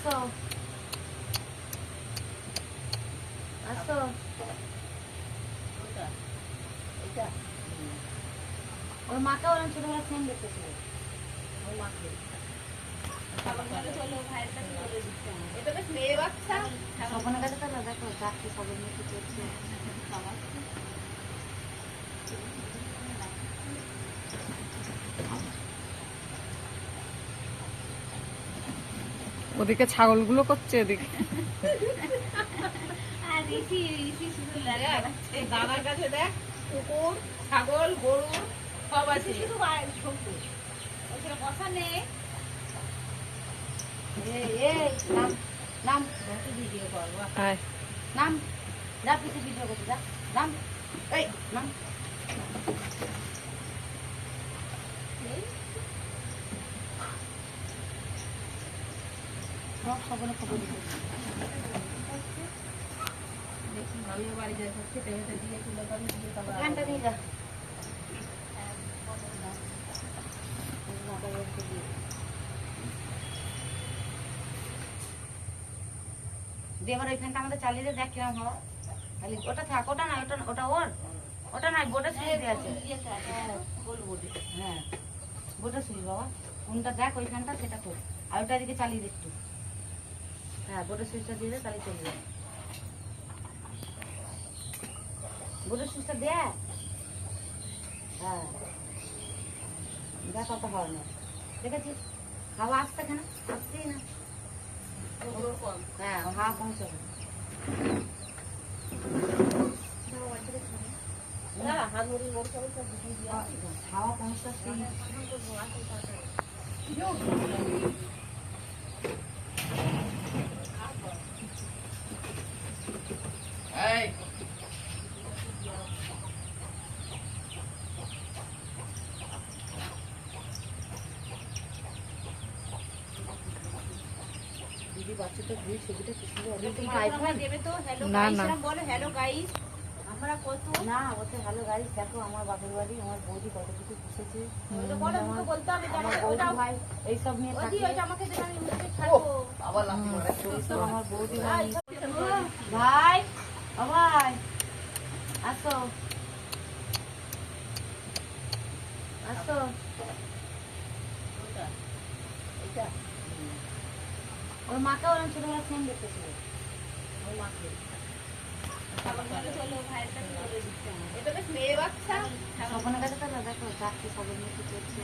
আসো আসো। ওর মাকে ওরকম ছোটবেলা ফোন দেখতেছিল ওর মাকে। এটা বেশ মেয়ে বাচ্চা। সপনের কাছে তো দেখো যাচ্ছে সবের মেয়ে কি করছে। ওদিকে ছাগলগুলো করছে এদিকে। আর ঋষি ঋষি শুধু লাগাচ্ছে। দাদার কাছে দেখ কুকুর ছাগল গরু সব আছে। শুধু ছোট্টু ওখানে বসা নেই। নাম নাম ভিডিও করবো। আয় নাম যা পিছিয়ে ভিডিও করতে যা নাম এই নাম। সব সবনে খবর দিতে দেখি আমিও বাড়ি যাই খেতে খেতে দিয়ে তুলে পাবি দিয়ে তারপর ঘন্টা দিয়ে যা। দিয়ে এবার ওইখানটা আমাদের চালিয়ে দিয়ে দেখ কিরম হয়। খালি ওটা থাক, ওটা না, ওটা ওটা ওর ওটা নাই, বোর্ডে সুইচ দিয়ে আছে। হ্যাঁ বোর্ডে সুইচ বাবা কোনটা দেখ ওইখানটা সেটা কর। আর ওটা দিকে চালিয়ে দে একটু। হ্যাঁ বোর্ডের সুইচটা দিয়ে দে তাহলে চলে যাবে। বোর্ডের সুইচটা দে। হ্যাঁ দেখ কত হয় না দেখেছিস। হাওয়া আসছে কেন? আসছেই না। হ্যাঁ হাওয়া পৌঁছাবে। হাওয়া পৌঁছাচ্ছে। দিদি বাচ্চাটা ধুই ছবিটা কি সুন্দর। তোমার আইফোন দেবে তো হ্যালো না, গাইস না। এরকম বলো হ্যালো গাইস আমরা কত না ওতে ভালো গাড়ি দেখো আমার বাপের বাড়ি আমার বৌদি কত কিছু পুষেছে। ওটা বড় মুখে বলতে হবে যে আমার আমার বৌদি ওটা ভাই এইসব নিয়ে ওদি থাকে। ওইটা আমাকে দেন আমি মুখে ছাড়বো। এইসব আমার বৌদি ভাই। ভাই ও ভাই আসো আসো। ওর মাকে ওরকম ছোটবেলা ফোন দেখতেছিল ওর মাকে। এটা বেশ মেয়ে বাচ্চা। সপনের কাছে তো দেখো যাচ্ছে সবের মেয়ে কি করছে।